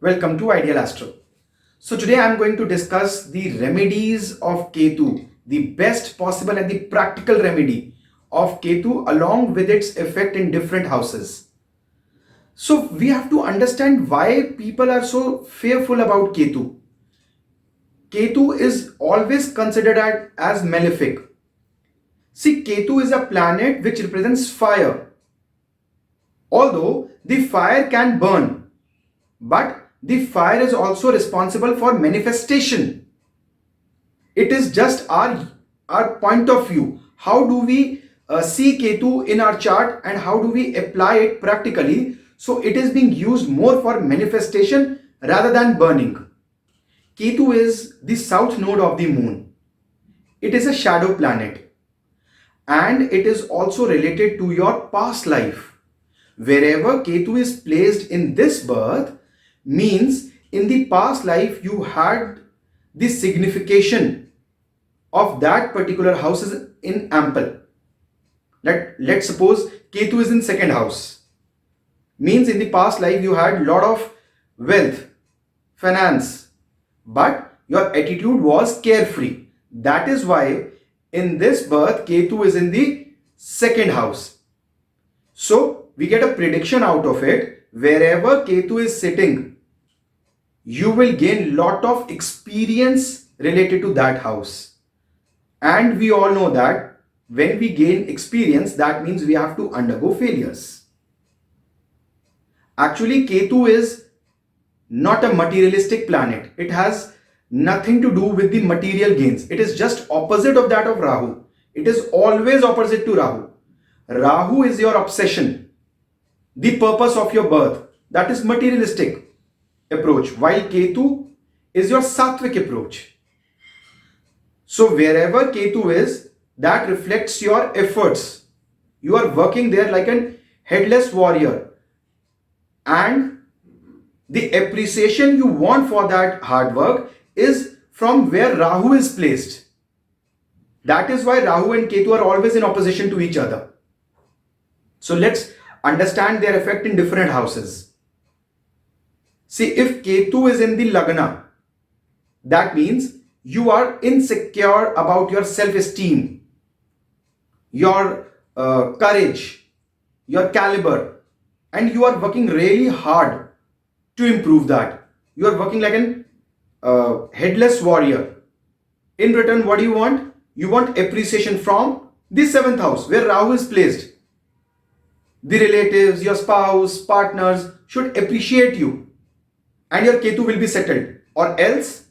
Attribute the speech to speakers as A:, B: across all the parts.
A: Welcome to Ideal Astro. So today I am going to discuss the remedies of Ketu, the best possible and the practical remedy of Ketu along with its effect in different houses. So we have to understand why people are so fearful about Ketu. Ketu is always considered as malefic. See, Ketu is a planet which represents fire. Although the fire can burn, but the fire is also responsible for manifestation. It is just our point of view. How do we see Ketu in our chart and how do we apply it practically? So it is being used more for manifestation rather than burning. Ketu is the south node of the moon. It is a shadow planet and it is also related to your past life. Wherever Ketu is placed in this birth means in the past life you had the signification of that particular house is in ample. Let's suppose Ketu is in second house. Means in the past life you had lot of wealth, finance, but your attitude was carefree. That is why in this birth Ketu is in the second house. So we get a prediction out of it. Wherever Ketu is sitting, you will gain lot of experience related to that house. And we all know that when we gain experience, that means we have to undergo failures. Actually, Ketu is not a materialistic planet. It has nothing to do with the material gains. It is just opposite of that of Rahu. It is always opposite to Rahu. Rahu is your obsession, the purpose of your birth. That is materialistic approach, while Ketu is your sattvic approach. So wherever Ketu is, that reflects your efforts. You are working there like an headless warrior. And the appreciation you want for that hard work is from where Rahu is placed. That is why Rahu and Ketu are always in opposition to each other. So let's understand their effect in different houses. See, if Ketu is in the Lagna, that means you are insecure about your self-esteem, your courage, your caliber, and you are working really hard to improve that. You are working like an headless warrior. In return, what do you want? You want appreciation from the 7th house where Rahu is placed. The relatives, your spouse, partners should appreciate you and your Ketu will be settled. Or else,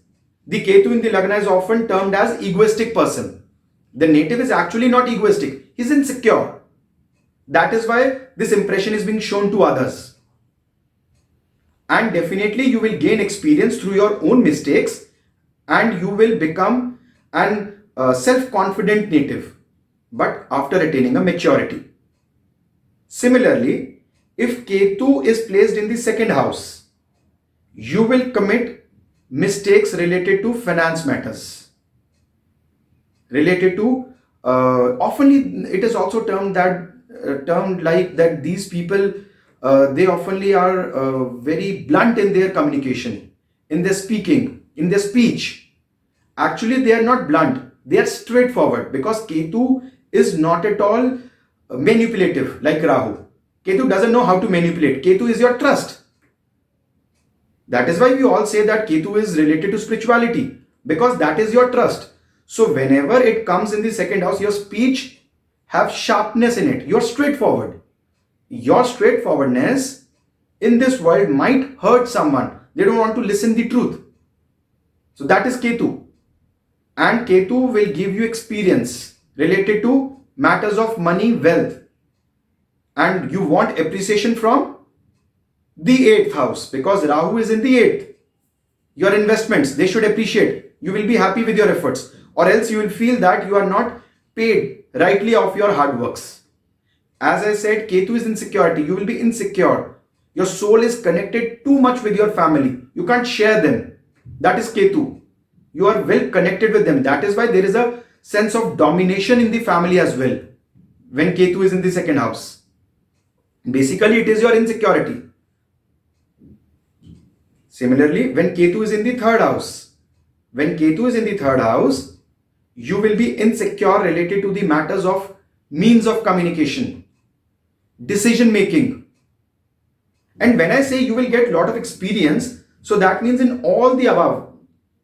A: the Ketu in the Lagna is often termed as egoistic person. The native is actually not egoistic. He is insecure. That is why this impression is being shown to others. And definitely you will gain experience through your own mistakes and you will become an self-confident native, but after attaining a maturity. Similarly, if Ketu is placed in the second house, you will commit mistakes related to finance matters. Related to, often it is also termed like that these people, they oftenly are very blunt in their communication, in their speaking, in their speech. Actually, they are not blunt. They are straightforward because Ketu is not at all manipulative like Rahu. Ketu doesn't know how to manipulate. Ketu is your trust. That is why we all say that Ketu is related to spirituality because that is your trust. So whenever it comes in the second house, your speech have sharpness in it. You're straightforward. Your straightforwardness in this world might hurt someone. They don't want to listen the truth. So that is Ketu. And Ketu will give you experience related to matters of money, wealth. And you want appreciation from the 8th house because Rahu is in the 8th. Your investments, they should appreciate. You will be happy with your efforts. Or else you will feel that you are not paid rightly of your hard works. As I said, Ketu is insecurity. You will be insecure. Your soul is connected too much with your family. You can't share them. That is Ketu. You are well connected with them. That is why there is a sense of domination in the family as well when Ketu is in the second house. Basically, it is your insecurity. Similarly, when Ketu is in the third house, you will be insecure related to the matters of means of communication, decision making. And when I say you will get a lot of experience, so that means in all the above,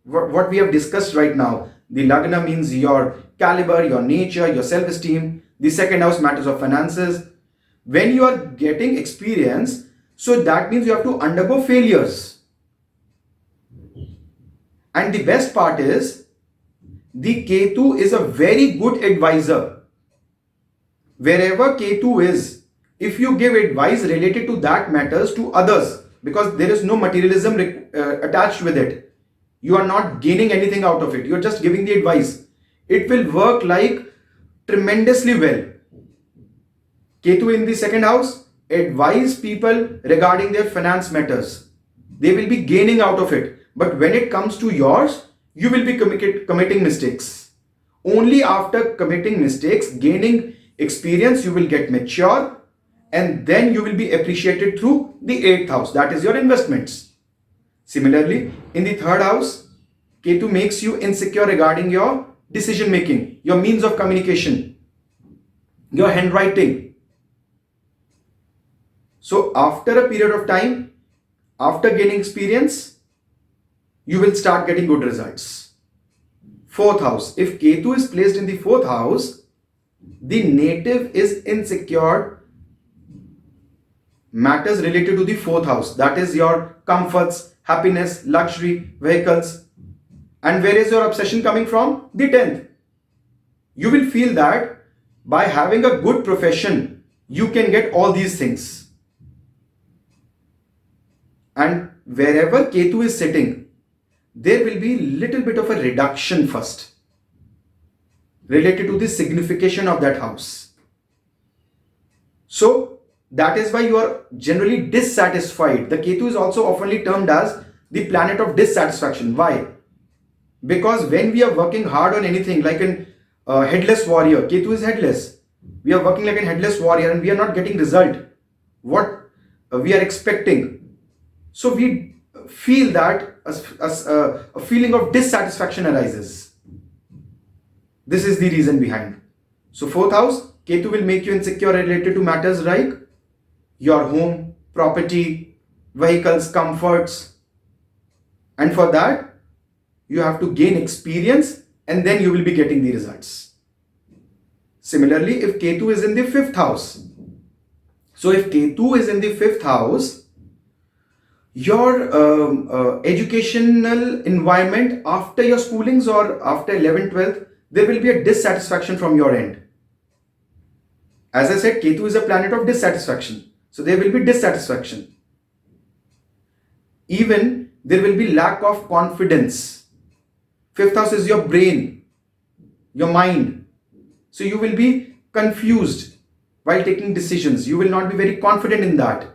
A: what we have discussed right now, the Lagna means your caliber, your nature, your self-esteem. The second house matters of finances. When you are getting experience, so that means you have to undergo failures. And the best part is, the Ketu is a very good advisor. Wherever Ketu is, if you give advice related to that matters to others, because there is no materialism attached with it, you are not gaining anything out of it, you are just giving the advice, it will work like tremendously well. Ketu in the second house, advise people regarding their finance matters. They will be gaining out of it. But when it comes to yours, you will be committing mistakes. Only after committing mistakes, gaining experience, you will get mature, and then you will be appreciated through the 8th house. That is your investments. Similarly, in the third house, Ketu makes you insecure regarding your decision making, your means of communication, your handwriting. So after a period of time, after gaining experience, you will start getting good results. Fourth house. If Ketu is placed in the fourth house, the native is insecure matters related to the fourth house. That is your comforts, happiness, luxury, vehicles. And where is your obsession coming from? The 10th. You will feel that by having a good profession, you can get all these things. And wherever Ketu is sitting, there will be little bit of a reduction first related to the signification of that house. So that is why you are generally dissatisfied. The Ketu is also oftenly termed as the planet of dissatisfaction. Why? Because when we are working hard on anything, like an headless warrior, Ketu is headless. We are working like a headless warrior and we are not getting result what we are expecting. So we feel that a feeling of dissatisfaction arises. This is the reason behind. So fourth house, Ketu will make you insecure related to matters like your home, property, vehicles, comforts. And for that, you have to gain experience and then you will be getting the results. Similarly, if Ketu is in the fifth house, so if Ketu is in the fifth house, your educational environment after your schoolings or after 11th, 12th, there will be a dissatisfaction from your end. As I said, Ketu is a planet of dissatisfaction. So there will be dissatisfaction. Even there will be lack of confidence. Fifth house is your brain, your mind. So you will be confused while taking decisions. You will not be very confident in that.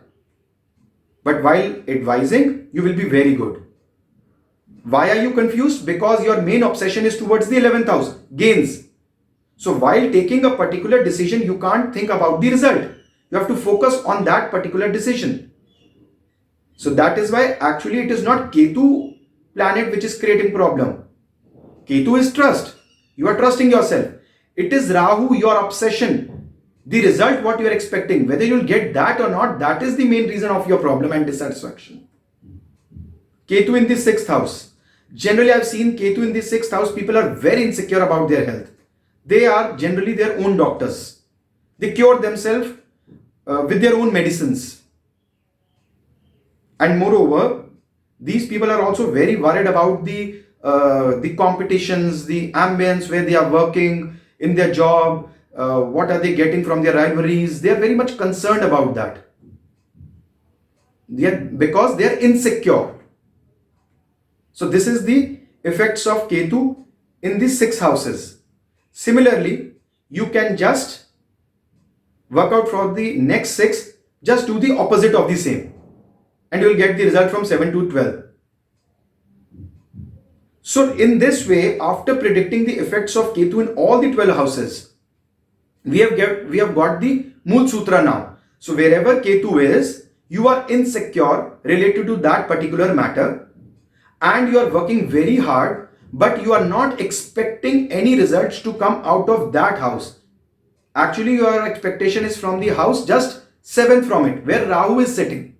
A: But while advising, you will be very good. Why are you confused? Because your main obsession is towards the 11th house, gains. So while taking a particular decision, you can't think about the result. You have to focus on that particular decision. So that is why actually it is not Ketu planet which is creating problem. Ketu is trust. You are trusting yourself. It is Rahu, your obsession. The result, what you are expecting, whether you will get that or not, that is the main reason of your problem and dissatisfaction. Ketu in the sixth house. Generally, I have seen Ketu in the sixth house, people are very insecure about their health. They are generally their own doctors. They cure themselves with their own medicines. And moreover, these people are also very worried about the competitions, the ambience where they are working in their job. What are they getting from their rivalries? They are very much concerned about that. Because they are insecure. So this is the effects of Ketu in the 6 houses. Similarly, you can just work out for the next 6, just do the opposite of the same. And you will get the result from 7 to 12. So in this way, after predicting the effects of Ketu in all the 12 houses, we have got the Mool Sutra now. So wherever Ketu is, you are insecure related to that particular matter, and you are working very hard, but you are not expecting any results to come out of that house. Actually, your expectation is from the house just 7th from it, where Rahu is sitting.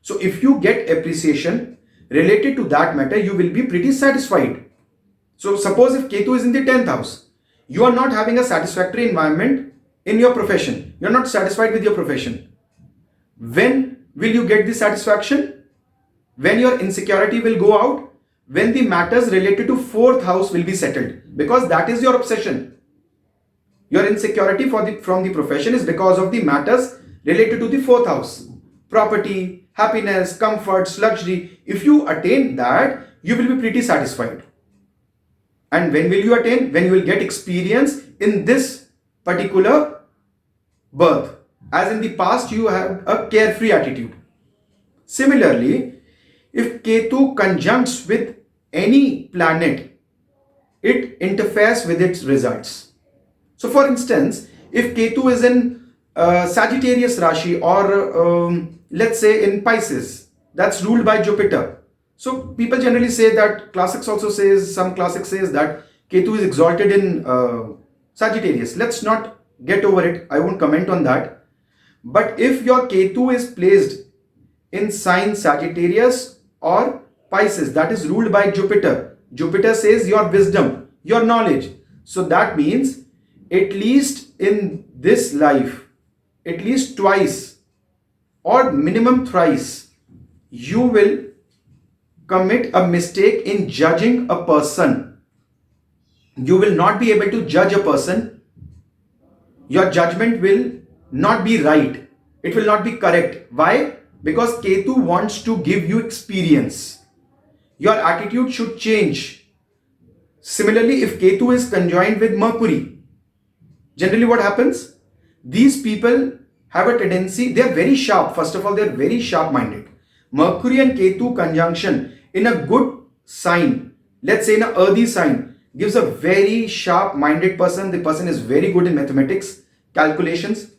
A: So if you get appreciation related to that matter, you will be pretty satisfied. So suppose if Ketu is in the 10th house, you are not having a satisfactory environment in your profession. You are not satisfied with your profession. When will you get the satisfaction? When your insecurity will go out, when the matters related to 4th house will be settled, because that is your obsession. Your insecurity from the profession is because of the matters related to the 4th house. Property, happiness, comforts, luxury. If you attain that, you will be pretty satisfied. And when will you attain? When you will get experience in this particular birth. As in the past, you have a carefree attitude. Similarly, if Ketu conjuncts with any planet, it interferes with its results. So for instance, if Ketu is in Sagittarius Rashi, or let's say in Pisces, that's ruled by Jupiter. So people generally say that, classics also says, some classics says that Ketu is exalted in Sagittarius. Let's not get over it. I won't comment on that. But if your Ketu is placed in sign Sagittarius or Pisces, that is ruled by Jupiter. Jupiter says your wisdom, your knowledge. So that means at least in this life, at least twice or minimum thrice, you will commit a mistake in judging a person. You will not be able to judge a person. Your judgment will not be right. It will not be correct. Why? Because Ketu wants to give you experience. Your attitude should change. Similarly, if Ketu is conjoined with Mercury, generally what happens? These people have a tendency, they are very sharp. First of all, they are very sharp-minded. Mercury and Ketu conjunction in a good sign, let's say in an earthy sign, gives a very sharp-minded person. The person is very good in mathematics, calculations,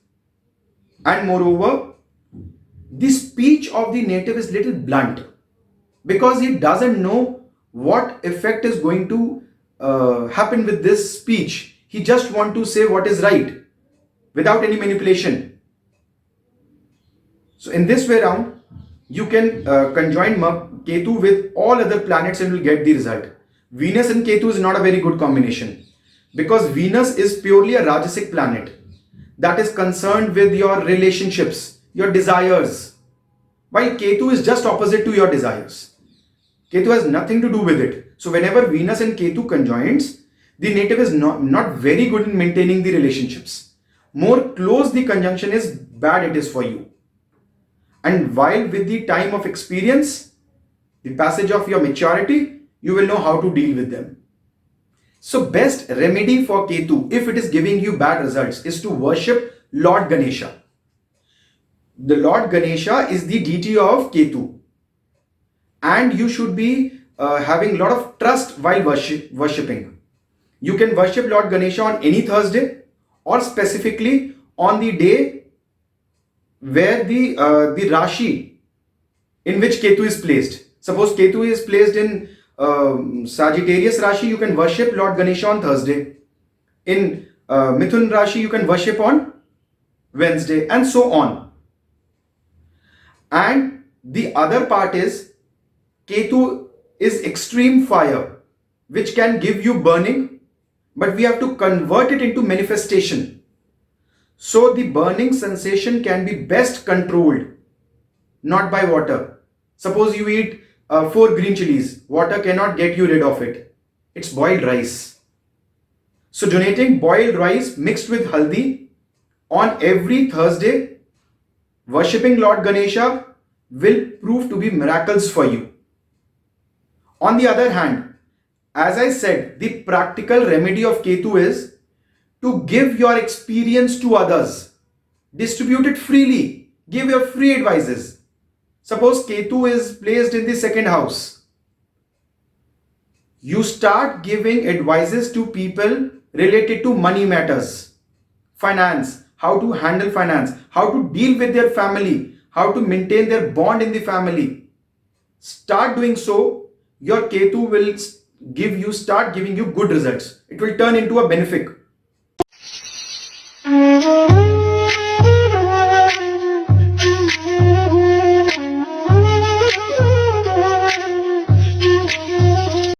A: and moreover, the speech of the native is little blunt, because he doesn't know what effect is going to happen with this speech. He just wants to say what is right without any manipulation. So in this way round, you can conjoin Ketu with all other planets and will get the result. Venus and Ketu is not a very good combination, because Venus is purely a Rajasic planet that is concerned with your relationships, your desires, while Ketu is just opposite to your desires. Ketu has nothing to do with it. So whenever Venus and Ketu conjoins, the native is not very good in maintaining the relationships. More close the conjunction is, bad it is for you. And while with the time of experience, the passage of your maturity, you will know how to deal with them. So best remedy for Ketu, if it is giving you bad results, is to worship Lord Ganesha. The Lord Ganesha is the deity of Ketu. And you should be having a lot of trust while worshipping. You can worship Lord Ganesha on any Thursday, or specifically on the day where the Rashi in which Ketu is placed. Suppose Ketu is placed in Sagittarius Rashi, you can worship Lord Ganesha on Thursday. In Mithun Rashi, you can worship on Wednesday, and so on. And the other part is, Ketu is extreme fire, which can give you burning, but we have to convert it into manifestation. So the burning sensation can be best controlled, not by water. Suppose you eat 4 green chilies, water cannot get you rid of it. It's boiled rice. So donating boiled rice mixed with haldi on every Thursday, worshipping Lord Ganesha, will prove to be miracles for you. On the other hand, as I said, the practical remedy of Ketu is to give your experience to others. Distribute it freely. Give your free advices. Suppose Ketu is placed in the 2nd house. You start giving advices to people related to money matters, finance, how to handle finance, how to deal with their family, how to maintain their bond in the family. Start doing so, your Ketu will start giving you good results. It will turn into a benefic.